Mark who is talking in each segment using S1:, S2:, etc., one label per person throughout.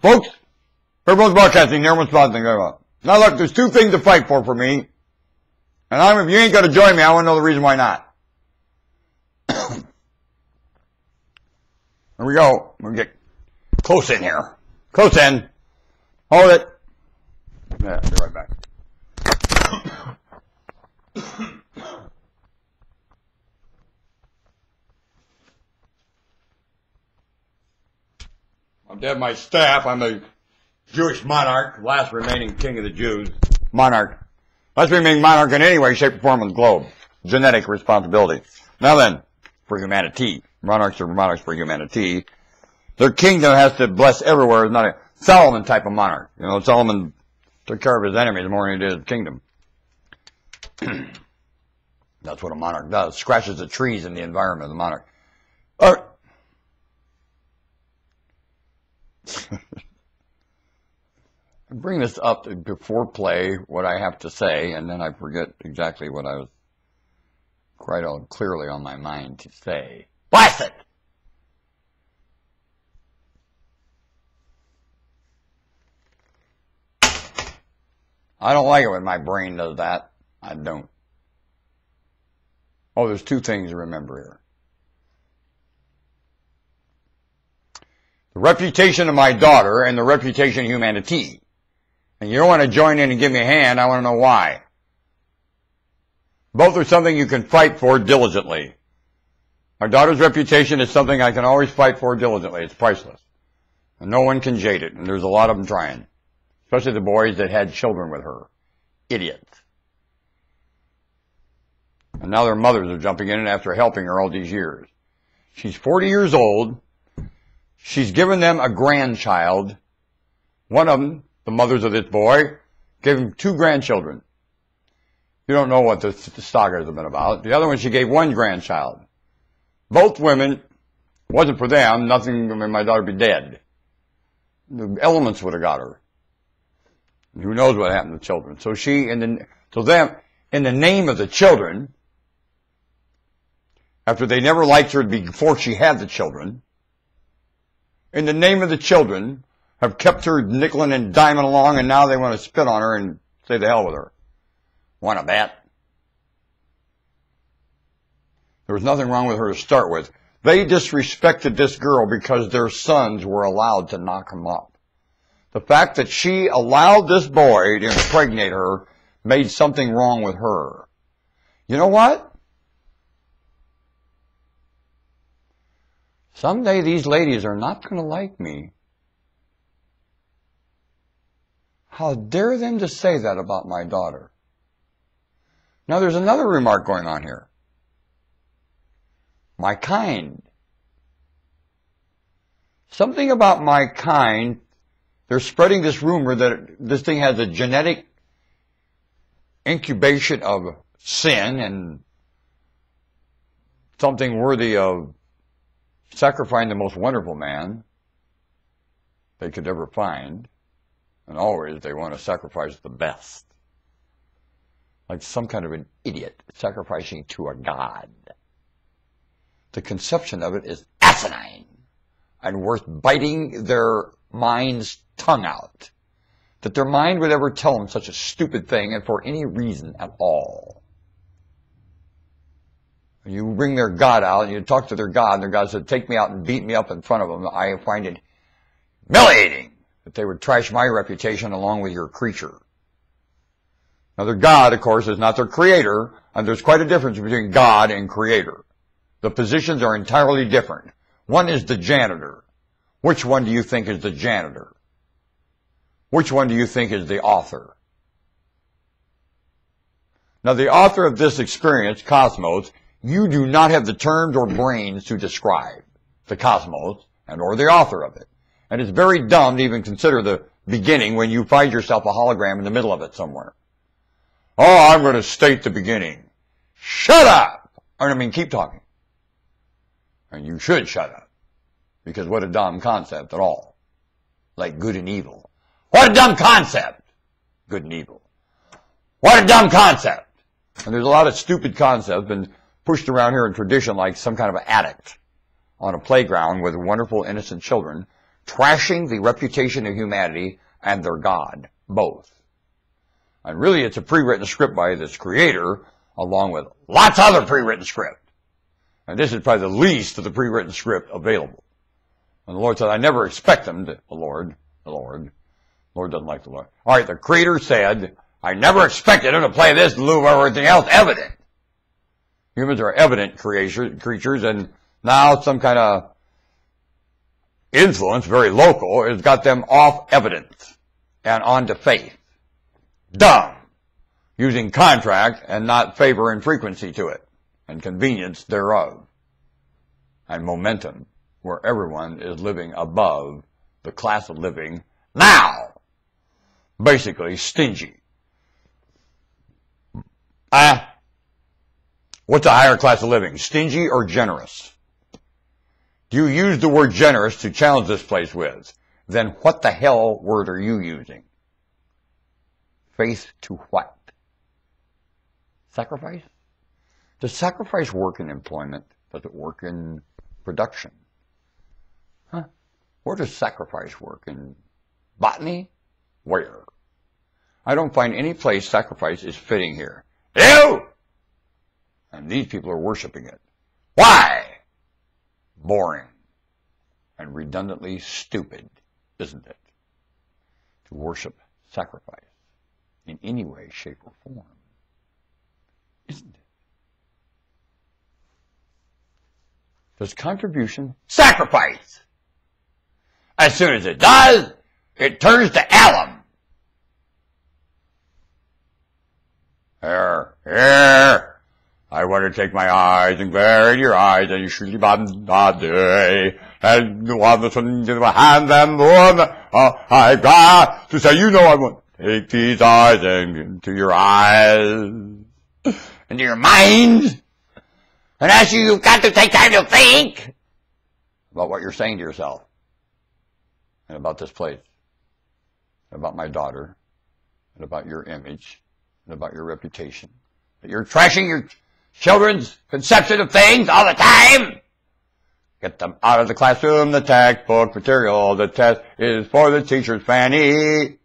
S1: Folks, everyone's broadcasting, everyone's broadcasting. Now look, there's two things to fight for me. And if you ain't going to join me, I want to know the reason why not. Here we go. We'll get close in here. Close in. Hold it. Yeah, I'll be right back. I'm dead my staff. I'm a Jewish monarch, last remaining king of the Jews. Monarch. Last remaining monarch in any way, shape, or form on the globe. Genetic responsibility. Now then, for humanity. Monarchs are monarchs for humanity. Their kingdom has to bless everywhere. It's not a Solomon type of monarch. You know, Solomon took care of his enemies more than he did his kingdom. That's what a monarch does. Scratches the trees in the environment of the monarch. All right. I bring this up before play, what I have to say, and then I forget exactly what I was quite clearly on my mind to say. Blast it! I don't like it when my brain does that. I don't. Oh, there's two things to remember here. The reputation of my daughter and the reputation of humanity. And you don't want to join in and give me a hand, I want to know why. Both are something you can fight for diligently. My daughter's reputation is something I can always fight for diligently. It's priceless. And no one can jade it, and there's a lot of them trying. Especially the boys that had children with her. Idiots. And now their mothers are jumping in after helping her all these years. She's 40 years old. She's given them a grandchild. One of them, the mothers of this boy, gave him 2 grandchildren. You don't know what the sagas have been about. The other one, she gave 1 grandchild. Both women, wasn't for them, nothing, my daughter would be dead. The elements would have got her. And who knows what happened to children. So in the name of the children, after they never liked her before she had the children, in the name of the children, have kept her nickeling and diming along, and now they want to spit on her and say the hell with her. Want to bet? There was nothing wrong with her to start with. They disrespected this girl because their sons were allowed to knock them up. The fact that she allowed this boy to impregnate her made something wrong with her. You know what? Someday these ladies are not going to like me. How dare them to say that about my daughter? Now there's another remark going on here. My kind. Something about my kind, they're spreading this rumor that this thing has a genetic incubation of sin and something worthy of sacrificing the most wonderful man they could ever find. And always they want to sacrifice the best. Like some kind of an idiot sacrificing to a god. The conception of it is asinine and worth biting their mind's tongue out. That their mind would ever tell them such a stupid thing and for any reason at all. You bring their God out and you talk to their God and their God said, take me out and beat me up in front of them. I find it humiliating that they would trash my reputation along with your creature. Now their God, of course, is not their creator, and there's quite a difference between God and creator. The positions are entirely different. One is the janitor. Which one do you think is the janitor? Which one do you think is the author? Now the author of this experience, cosmos, you do not have the terms or brains to describe the cosmos and or the author of it. And it's very dumb to even consider the beginning when you find yourself a hologram in the middle of it somewhere. Oh, I'm going to state the beginning. Shut up! Or, I mean, keep talking. And you should shut up. Because what a dumb concept at all. Like good and evil. What a dumb concept! Good and evil. What a dumb concept! And there's a lot of stupid concepts been pushed around here in tradition like some kind of an addict on a playground with wonderful innocent children trashing the reputation of humanity and their God, both. And really, it's a pre-written script by this creator, along with lots of other pre-written script. And this is probably the least of the pre-written script available. And the Lord said, I never expect them to, the Lord doesn't like the Lord. All right, the creator said, I never expected him to play this and leave everything else evident. Humans are evident creatures, and now some kind of influence, very local, has got them off evidence and onto faith. Dumb. Using contract and not favor and frequency to it, and convenience thereof, and momentum, where everyone is living above the class of living now. Basically, stingy. What's a higher class of living? Stingy or generous? Do you use the word generous to challenge this place with? Then what the hell word are you using? Faith to what? Sacrifice? Does sacrifice work in employment? Does it work in production? Huh? Where does sacrifice work? In botany? Where? I don't find any place sacrifice is fitting here. Ew! And these people are worshiping it. Why? Boring and redundantly stupid, isn't it? To worship sacrifice in any way, shape, or form. Isn't it? Does contribution sacrifice? As soon as it does, it turns to alum. Here. I want to take my eyes and glare in your eyes, and you surely day, and you want the sun to hand them on. I've got to say, you know, I want to take these eyes and into your eyes, into your mind, and ask you, you've got to take time to think about what you're saying to yourself, and about this place, and about my daughter, and about your image, and about your reputation. That you're trashing your children's conception of things all the time. Get them out of the classroom, the textbook material. The test is for the teacher's fanny.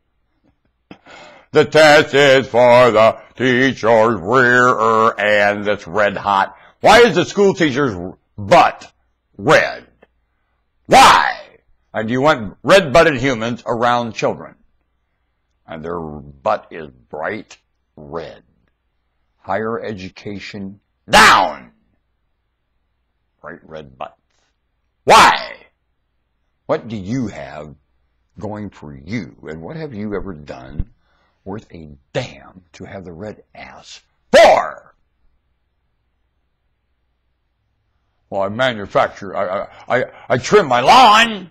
S1: The test is for the teacher's rear, and it's red hot. Why is the school teacher's butt red? Why? And you want red-butted humans around children. And their butt is bright red. Higher education down. Bright red butts. Why? What do you have going for you? And what have you ever done worth a damn to have the red ass for? Well, I manufacture, I trim my lawn.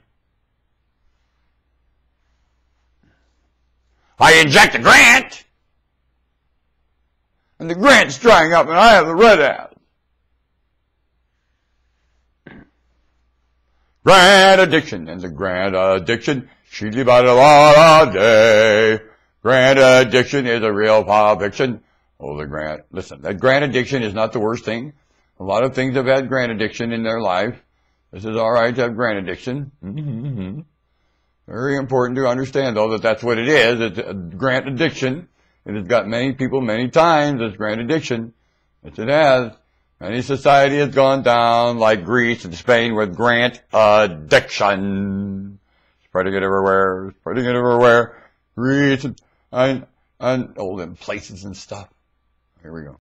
S1: I inject a grant. And the grant's drying up, and I have the red ass. Grant addiction, and the grant addiction, she live out a lot of day. Grant addiction is a real fiction. Oh, the grant. Listen, that grant addiction is not the worst thing. A lot of things have had grant addiction in their life. This is all right to have grant addiction. Mm-hmm. Very important to understand, though, that that's what it is. It's a grant addiction. It has got many people many times as grant addiction. Yes, it has. Many society has gone down like Greece and Spain with grant addiction. Spreading it everywhere. Greece and all them places and stuff. Here we go.